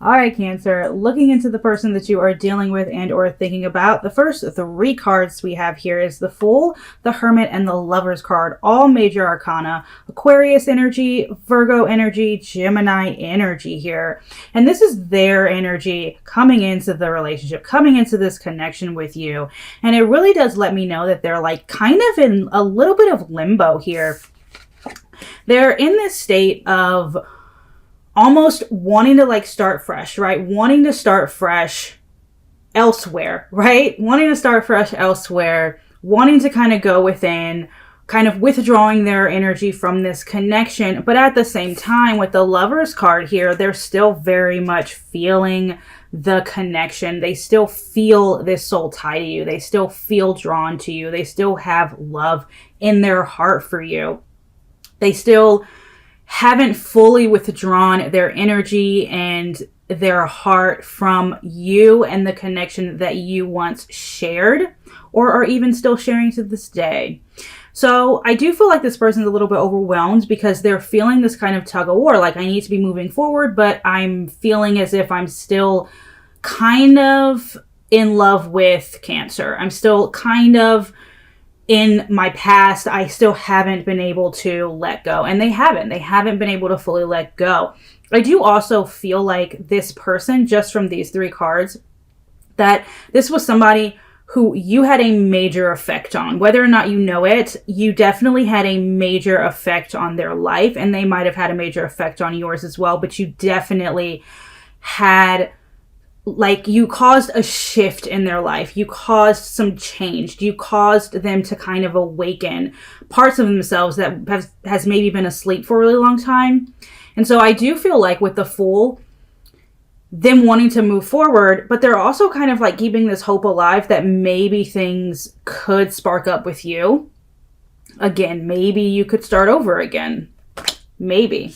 All right, Cancer, looking into the person that you are dealing with and or thinking about, the first three cards we have here is the Fool, the Hermit, and the Lover's card, all major arcana, Aquarius energy, Virgo energy, Gemini energy here. And this is their energy coming into the relationship, coming into this connection with you. And it really does let me know that they're like kind of in a little bit of limbo here. They're in this state of almost wanting to like start fresh, right? Wanting to start fresh elsewhere, right? Wanting to start fresh elsewhere, wanting to kind of go within, kind of withdrawing their energy from this connection. But at the same time, with the Lover's card here, they're still very much feeling the connection. They still feel this soul tie to you. They still feel drawn to you. They still have love in their heart for you. They still haven't fully withdrawn their energy and their heart from you and the connection that you once shared or are even still sharing to this day. So I do feel like this person's a little bit overwhelmed because they're feeling this kind of tug of war. Like, I need to be moving forward, but I'm feeling as if I'm still kind of in love with Cancer. I'm still kind of in my past. I still haven't been able to let go. And they haven't been able to fully let go. I do also feel like this person, just from these three cards, that this was somebody who you had a major effect on. Whether or not you know it, you definitely had a major effect on their life, and they might have had a major effect on yours as well. But you definitely had, like, you caused a shift in their life. You caused some change. You caused them to kind of awaken parts of themselves that has maybe been asleep for a really long time. And so I do feel like with the Fool, them wanting to move forward, but they're also kind of like keeping this hope alive that maybe things could spark up with you. Again, maybe you could start over again. Maybe.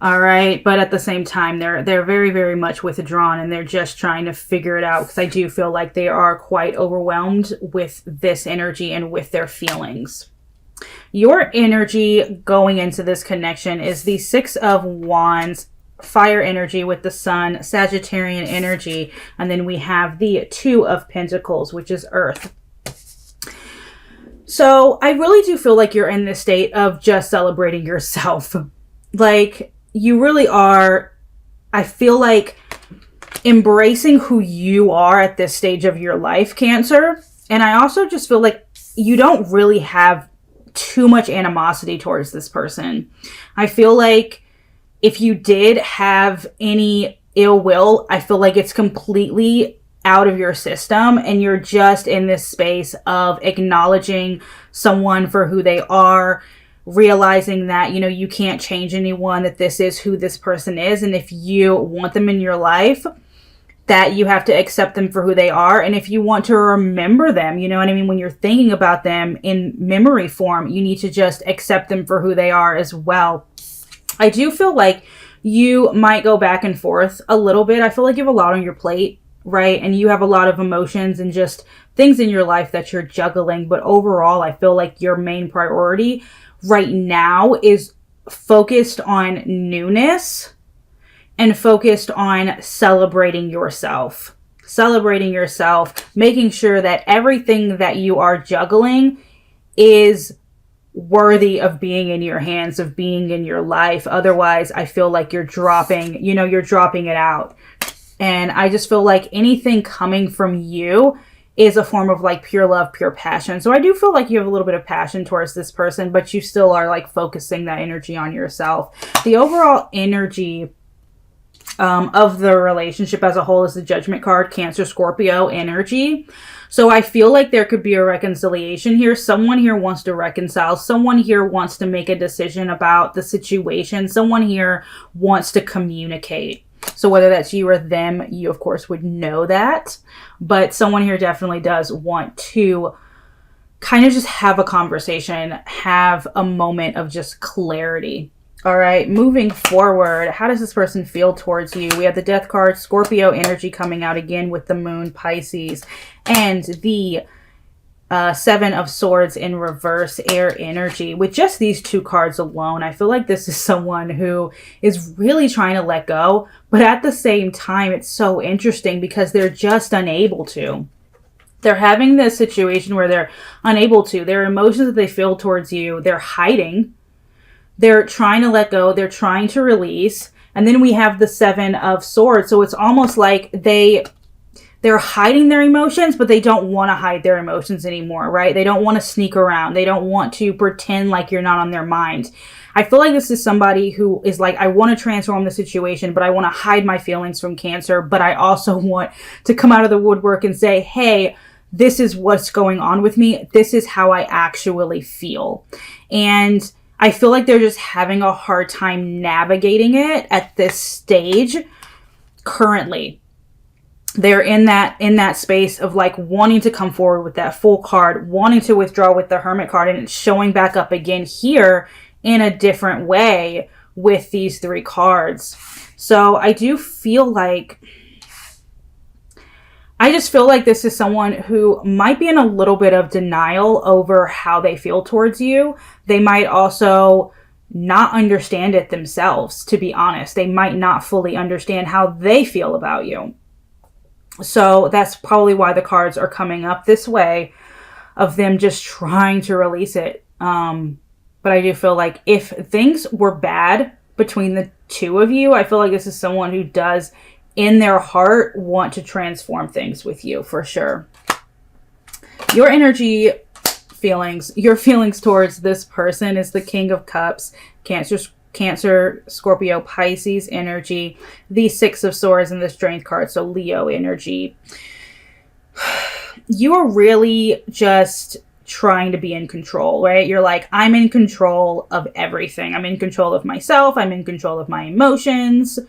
All right. But at the same time, they're very, very much withdrawn, and they're just trying to figure it out, because I do feel like they are quite overwhelmed with this energy and with their feelings. Your energy going into this connection is the Six of Wands, fire energy with the Sun, Sagittarian energy, and then we have the Two of Pentacles, which is Earth. So I really do feel like you're in this state of just celebrating yourself. Like, you really are, I feel like, embracing who you are at this stage of your life, Cancer. And I also just feel like you don't really have too much animosity towards this person. I feel like if you did have any ill will, I feel like it's completely out of your system, and you're just in this space of acknowledging someone for who they are, realizing that, you know, you can't change anyone, that this is who this person is. And if you want them in your life, that you have to accept them for who they are. And if you want to remember them, you know what I mean? When you're thinking about them in memory form, you need to just accept them for who they are as well. I do feel like you might go back and forth a little bit. I feel like you have a lot on your plate, right? And you have a lot of emotions and just things in your life that you're juggling. But overall, I feel like your main priority right now is focused on newness and focused on celebrating yourself, making sure that everything that you are juggling is worthy of being in your hands, of being in your life. Otherwise, I feel like you're dropping it out. And I just feel like anything coming from you is a form of like pure love, pure passion. So I do feel like you have a little bit of passion towards this person, but you still are like focusing that energy on yourself. The overall energy of the relationship as a whole is the Judgment card, Cancer, Scorpio energy. So I feel like there could be a reconciliation here. Someone here wants to reconcile. Someone here wants to make a decision about the situation. Someone here wants to communicate. So whether that's you or them, you of course would know that. But someone here definitely does want to kind of just have a conversation, have a moment of just clarity. All right, moving forward, how does this person feel towards you? We have the Death card, Scorpio energy coming out again with the Moon, Pisces, and the Seven of Swords in reverse, air energy. With just these two cards alone, I feel like this is someone who is really trying to let go, but at the same time, it's so interesting because they're just unable to. They're having this situation where they're unable to. Their emotions that they feel towards you, they're hiding. They're trying to let go. They're trying to release. And then we have the Seven of Swords. So it's almost like they're hiding their emotions, but they don't want to hide their emotions anymore, right? They don't want to sneak around. They don't want to pretend like you're not on their mind. I feel like this is somebody who is like, I want to transform the situation, but I want to hide my feelings from Cancer. But I also want to come out of the woodwork and say, hey, this is what's going on with me. This is how I actually feel. And I feel like they're just having a hard time navigating it at this stage currently. They're in that space of like wanting to come forward with that Fool card, wanting to withdraw with the Hermit card, and it's showing back up again here in a different way with these three cards. So I just feel like this is someone who might be in a little bit of denial over how they feel towards you. They might also not understand it themselves, to be honest. They might not fully understand how they feel about you. So that's probably why the cards are coming up this way, of them just trying to release it. But I do feel like if things were bad between the two of you, I feel like this is someone who does, in their heart, want to transform things with you for sure. Your energy feelings, your feelings towards this person is the King of Cups, Cancer, Scorpio, Pisces energy, the Six of Swords, and the Strength card, so Leo energy. You are really just trying to be in control, right? You're like, I'm in control of everything. I'm in control of myself. I'm in control of my emotions.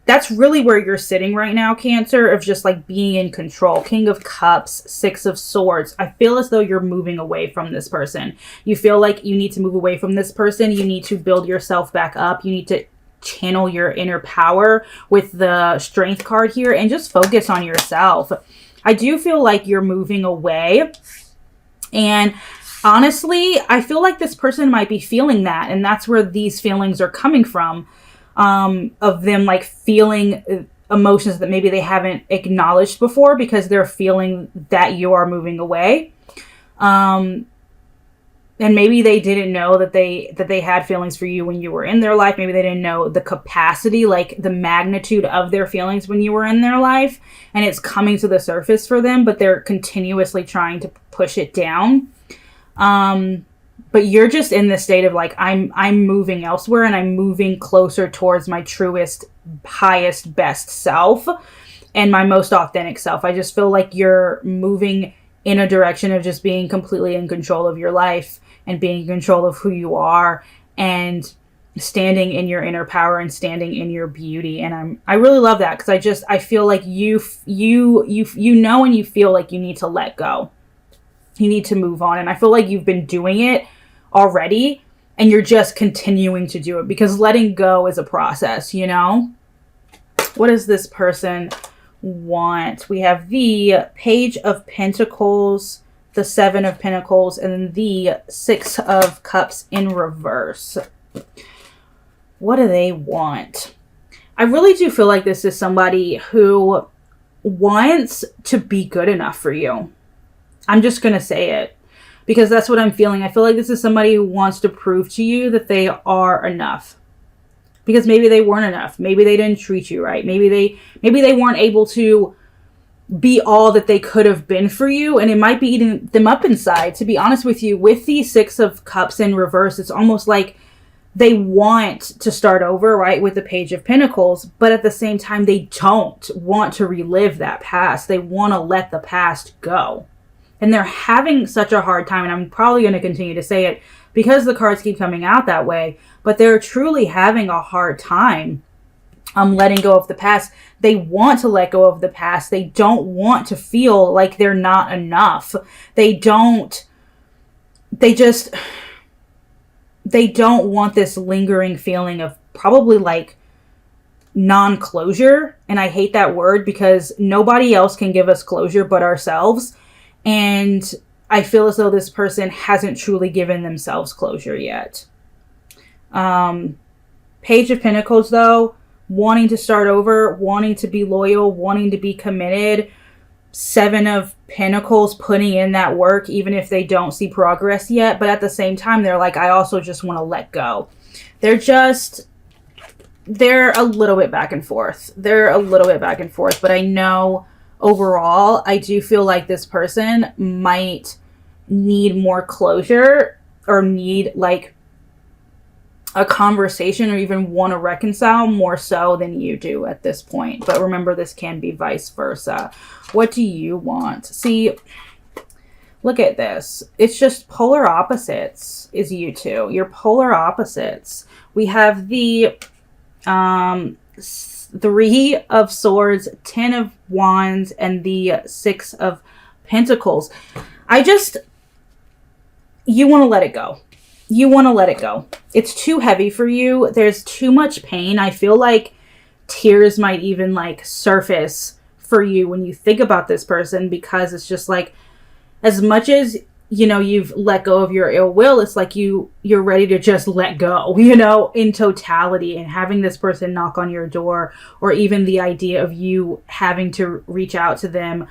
That's really where you're sitting right now, Cancer, of just like being in control. King of Cups, Six of Swords. I feel as though you're moving away from this person. You feel like you need to move away from this person. You need to build yourself back up. You need to channel your inner power with the Strength card here and just focus on yourself. I do feel like you're moving away. And honestly, I feel like this person might be feeling that. And that's where these feelings are coming from. Of them like feeling emotions that maybe they haven't acknowledged before because they're feeling that you are moving away. And maybe they didn't know that they had feelings for you when you were in their life. Maybe they didn't know the capacity, like the magnitude of their feelings when you were in their life, and it's coming to the surface for them, but they're continuously trying to push it down. But you're just in this state of like, I'm moving elsewhere and I'm moving closer towards my truest, highest, best self and my most authentic self. I just feel like you're moving in a direction of just being completely in control of your life and being in control of who you are and standing in your inner power and standing in your beauty. And I really love that because I feel like you know, and you feel like you need to let go. You need to move on. And I feel like you've been doing it already and you're just continuing to do it because letting go is a process, you know? What does this person want? We have the Page of Pentacles, the Seven of Pentacles, and the Six of Cups in reverse. What do they want? I really do feel like this is somebody who wants to be good enough for you. I'm just going to say it because that's what I'm feeling. I feel like this is somebody who wants to prove to you that they are enough. Because maybe they weren't enough. Maybe they didn't treat you right. Maybe they weren't able to be all that they could have been for you. And it might be eating them up inside. To be honest with you, with the Six of Cups in reverse, it's almost like they want to start over, right, with the Page of Pentacles. But at the same time, they don't want to relive that past. They want to let the past go. And they're having such a hard time, and I'm probably going to continue to say it because the cards keep coming out that way, but they're truly having a hard time letting go of the past. They want to let go of the past. They don't want to feel like they're not enough. They don't want this lingering feeling of probably like non-closure. And I hate that word because nobody else can give us closure but ourselves. And I feel as though this person hasn't truly given themselves closure yet. Page of Pentacles, though, wanting to start over, wanting to be loyal, wanting to be committed. Seven of Pentacles, putting in that work even if they don't see progress yet. But at the same time, they're like, I also just want to let go. They're a little bit back and forth. But I know overall, I do feel like this person might need more closure, or need like a conversation, or even want to reconcile more so than you do at this point. But remember, this can be vice versa. What do you want? See, look at this. It's just polar opposites is you two. You're polar opposites. We have the Three of Swords, 10 of Wands, and the 6 of Pentacles. You want to let it go. It's too heavy for you. There's too much pain. I feel like tears might even like surface for you when you think about this person, because it's just like, as much as, you know, you've let go of your ill will, it's like you're ready to just let go, you know, in totality. And having this person knock on your door, or even the idea of you having to reach out to them,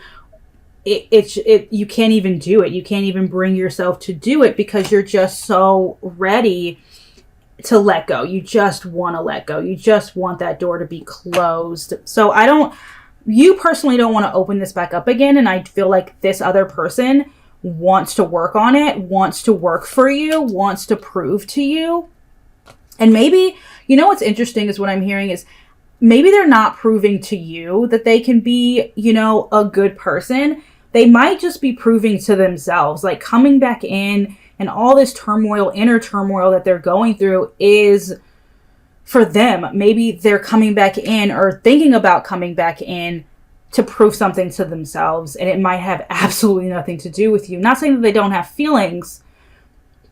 you can't even do it. You can't even bring yourself to do it, because you're just so ready to let go. You just want to let go. You just want that door to be closed. So you personally don't want to open this back up again. And I feel like this other person wants to work on it, wants to work for you, wants to prove to you. And maybe, you know, what's interesting is what I'm hearing is maybe they're not proving to you that they can be, you know, a good person. They might just be proving to themselves, like coming back in, and all this turmoil, inner turmoil that they're going through is for them. Maybe they're coming back in, or thinking about coming back in, to prove something to themselves. And it might have absolutely nothing to do with you. Not saying that they don't have feelings,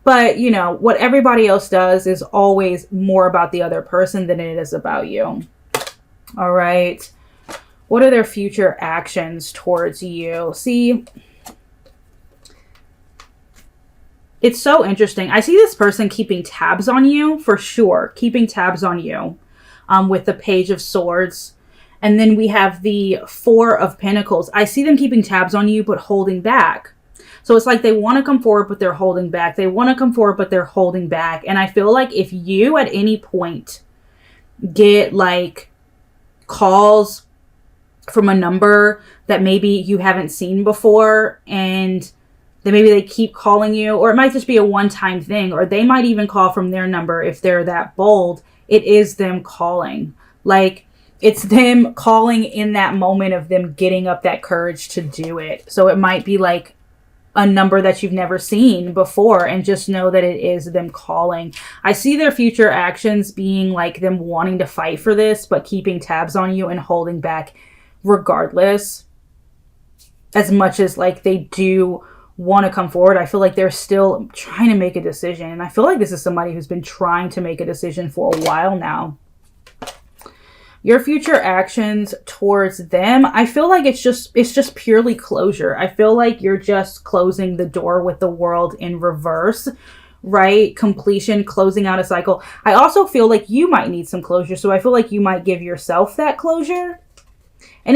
but you know, what everybody else does is always more about the other person than it is about you. All right. What are their future actions towards you? See, it's so interesting. I see this person keeping tabs on you, for sure. Keeping tabs on you, with the Page of Swords. And then we have the Four of Pentacles. I see them keeping tabs on you, but holding back. So it's like they want to come forward, but they're holding back. They want to come forward, but they're holding back. And I feel like if you at any point get like calls from a number that maybe you haven't seen before, and then maybe they keep calling you, or it might just be a one-time thing, or they might even call from their number if they're that bold, it is them calling. Like, it's them calling in that moment of them getting up that courage to do it. So it might be like a number that you've never seen before, and just know that it is them calling. I see their future actions being like them wanting to fight for this, but keeping tabs on you and holding back regardless. As much as like they do want to come forward, I feel like they're still trying to make a decision. And I feel like this is somebody who's been trying to make a decision for a while now. Your future actions towards them, I feel like it's just purely closure. I feel like you're just closing the door with the world in reverse, right? Completion, closing out a cycle. I also feel like you might need some closure. So I feel like you might give yourself that closure. And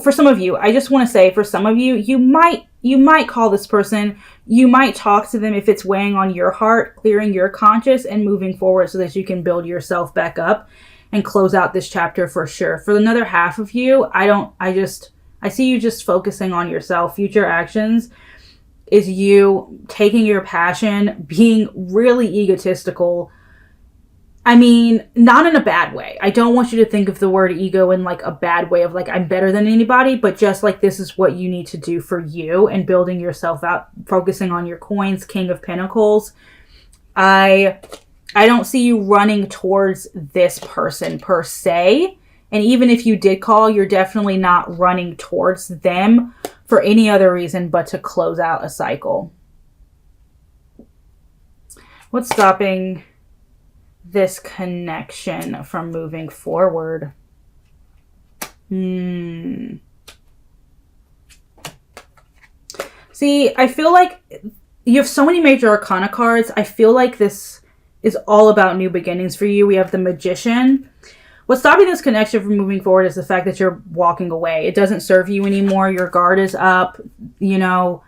for some of you, I just want to say, for some of you, you might call this person, you might talk to them if it's weighing on your heart, clearing your conscience and moving forward so that you can build yourself back up and close out this chapter for sure. For another half of you, I see you just focusing on yourself. Future actions is you taking your passion, being really egotistical. I mean, not in a bad way. I don't want you to think of the word ego in like a bad way of like, I'm better than anybody, but just like, this is what you need to do for you and building yourself out, focusing on your coins, King of Pentacles. I don't see you running towards this person per se. And even if you did call, you're definitely not running towards them for any other reason but to close out a cycle. What's stopping this connection from moving forward? See, I feel like you have so many major arcana cards. I feel like this is all about new beginnings for you. We have the Magician. What's stopping this connection from moving forward is the fact that you're walking away. It doesn't serve you anymore. Your guard is up. You know,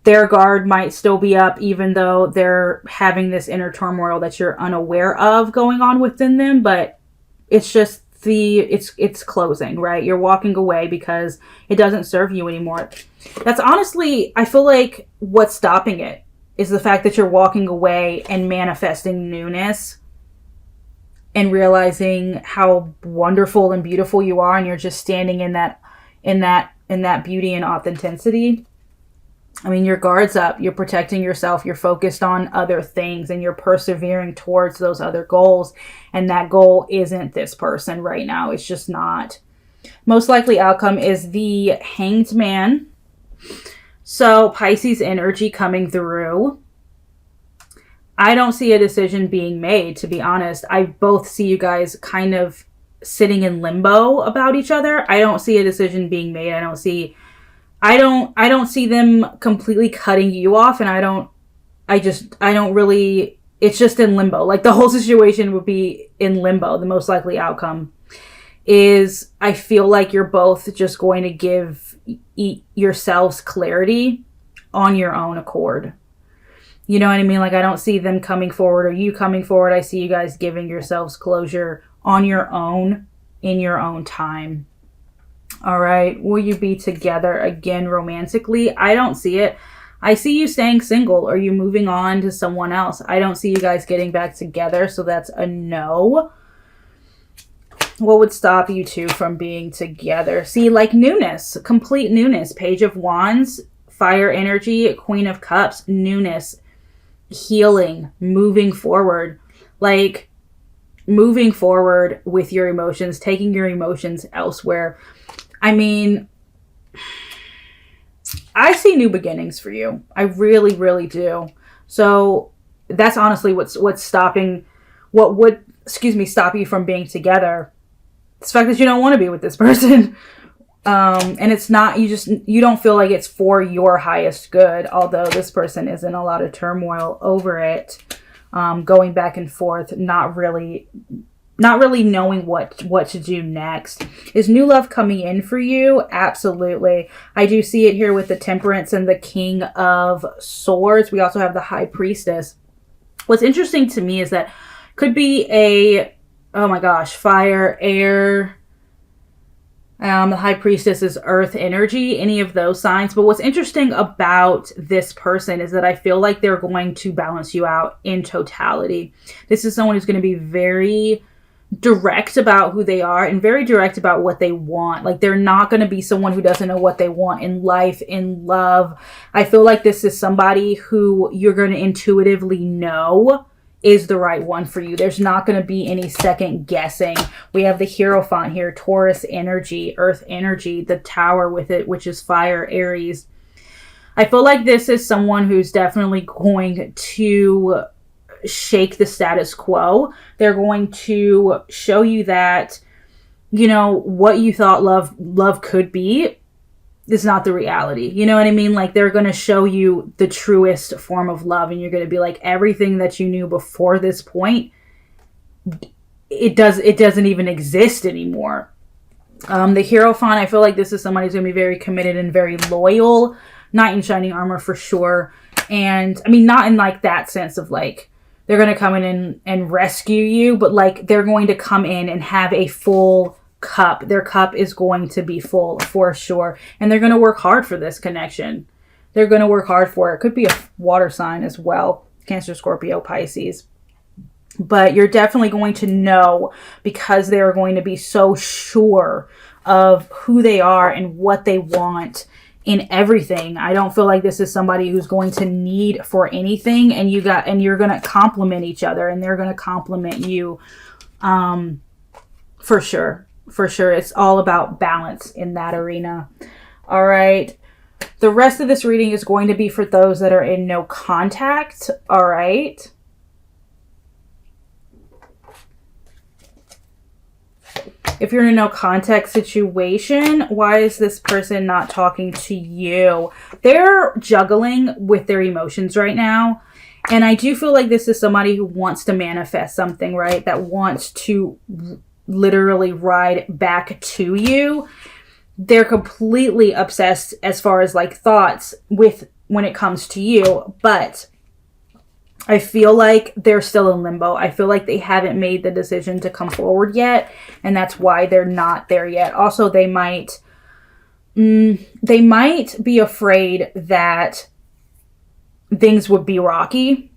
their guard might still be up even though they're having this inner turmoil that you're unaware of going on within them. But it's just it's closing, right? You're walking away because it doesn't serve you anymore. That's honestly, I feel like what's stopping it is the fact that you're walking away and manifesting newness and realizing how wonderful and beautiful you are, and you're just standing in that beauty and authenticity. I mean, your guard's up, you're protecting yourself, you're focused on other things, and you're persevering towards those other goals. And that goal isn't this person right now. It's just not. Most likely outcome is the Hanged Man. So Pisces energy coming through. I don't see a decision being made, to be honest. I both see you guys kind of sitting in limbo about each other. I don't see a decision being made. I don't see them completely cutting you off, and I don't really, it's just in limbo. Like, the whole situation would be in limbo. The most likely outcome is, I feel like you're both just going to give yourselves clarity on your own accord. You know what I mean? Like, I don't see them coming forward or you coming forward. I see you guys giving yourselves closure on your own, in your own time. All right. Will you be together again romantically? I don't see it. I see you staying single or you moving on to someone else. I don't see you guys getting back together. So that's a no. What would stop you two from being together? See, like newness, complete newness. Page of Wands, fire energy, Queen of Cups, newness, healing, moving forward. Like moving forward with your emotions, taking your emotions elsewhere. I mean, I see new beginnings for you. I really, really do. So that's honestly what would stop you from being together. It's the fact that you don't want to be with this person. And it's not, you don't feel like it's for your highest good, although this person is in a lot of turmoil over it, going back and forth, not really knowing what to do next. Is new love coming in for you? Absolutely. I do see it here with the Temperance and the King of Swords. We also have the High Priestess. What's interesting to me is that could be fire, air. The High Priestess is earth energy, any of those signs. But what's interesting about this person is that I feel like they're going to balance you out in totality. This is someone who's going to be very direct about who they are and very direct about what they want. Like, they're not going to be someone who doesn't know what they want in life, in love. I feel like this is somebody who you're going to intuitively know is the right one for you. There's not going to be any second guessing. We have the Hierophant here, Taurus energy, earth energy, the Tower with it, which is fire, Aries. I feel like this is someone who's definitely going to shake the status quo. They're going to show you that, you know, what you thought love could be is not the reality. You know what I mean? Like, they're going to show you the truest form of love, and you're going to be like, everything that you knew before this point, it doesn't even exist anymore. The Hierophant, I feel like this is somebody who's going to be very committed and very loyal. Knight in shining armor for sure. And I mean, not in like that sense of like, they're going to come in and rescue you, but like, they're going to come in and have a full cup. Their cup is going to be full for sure. And they're going to work hard for this connection. They're going to work hard for it. Could be a water sign as well. Cancer, Scorpio, Pisces. But you're definitely going to know, because they are going to be so sure of who they are and what they want in everything. I don't feel like this is somebody who's going to need for anything, and you're going to complement each other, and they're going to complement you. For sure. It's all about balance in that arena. All right. The rest of this reading is going to be for those that are in no contact. All right. If you're in a no contact situation, why is this person not talking to you? They're juggling with their emotions right now. And I do feel like this is somebody who wants to manifest something, right? That wants to literally ride back to you. They're completely obsessed as far as like thoughts with when it comes to you. But I feel like they're still in limbo. I feel like they haven't made the decision to come forward yet. And that's why they're not there yet. Also, they might be afraid that things would be rocky,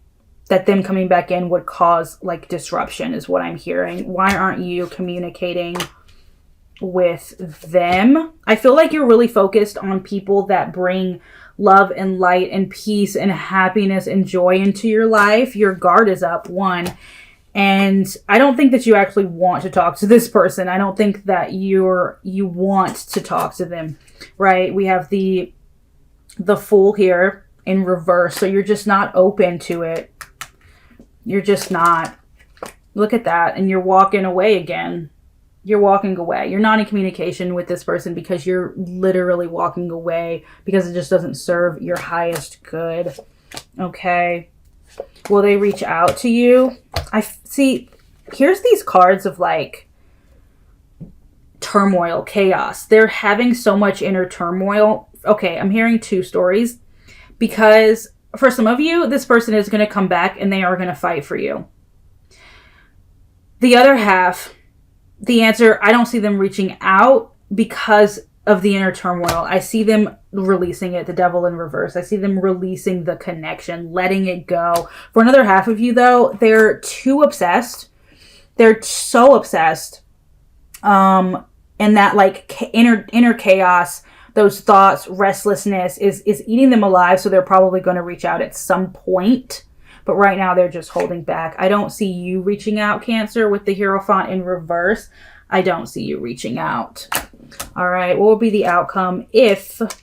that them coming back in would cause like disruption is what I'm hearing. Why aren't you communicating with them? I feel like you're really focused on people that bring love and light and peace and happiness and joy into your life. Your guard is up, one. And I don't think that you actually want to talk to this person. I don't think that you want to talk to them, right? We have the Fool here in reverse. So you're just not open to it. You're just not. Look at that. And you're walking away again. You're walking away. You're not in communication with this person because you're literally walking away because it just doesn't serve your highest good. Okay. Will they reach out to you? I see. Here's these cards of like turmoil, chaos. They're having so much inner turmoil. Okay. I'm hearing two stories. Because for some of you, this person is going to come back and they are going to fight for you. The other half, the answer, I don't see them reaching out because of the inner turmoil. I see them releasing it, the Devil in reverse. I see them releasing the connection, letting it go. For another half of you, though, they're too obsessed. They're so obsessed. And that like inner chaos, those thoughts, restlessness is eating them alive. So they're probably going to reach out at some point. But right now they're just holding back. I don't see you reaching out, Cancer, with the Hierophant in reverse. I don't see you reaching out. All right. What will be the outcome if... What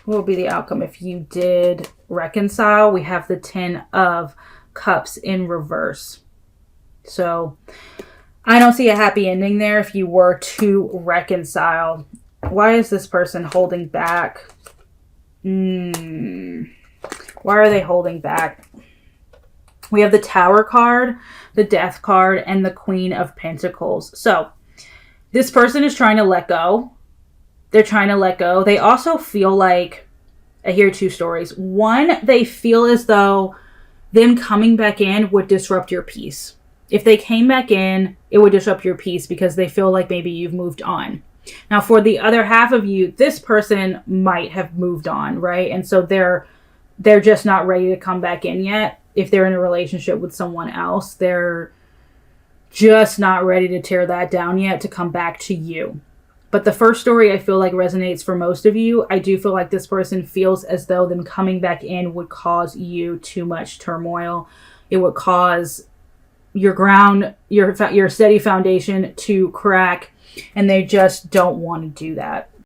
will be the outcome if you did reconcile? We have the 10 of Cups in reverse. So... I don't see a happy ending there if you were to reconcile. Why is this person holding back? Why are they holding back? We have the Tower card, the Death card, and the Queen of Pentacles. So, this person is trying to let go. They're trying to let go. They also feel like, I hear two stories. One, they feel as though them coming back in would disrupt your peace. If they came back in, it would disrupt your peace because they feel like maybe you've moved on. Now, for the other half of you, this person might have moved on, right? And so they're just not ready to come back in yet. If they're in a relationship with someone else, they're just not ready to tear that down yet to come back to you. But the first story I feel like resonates for most of you. I do feel like this person feels as though them coming back in would cause you too much turmoil. It would cause your ground, your steady foundation to crack, and they just don't want to do that.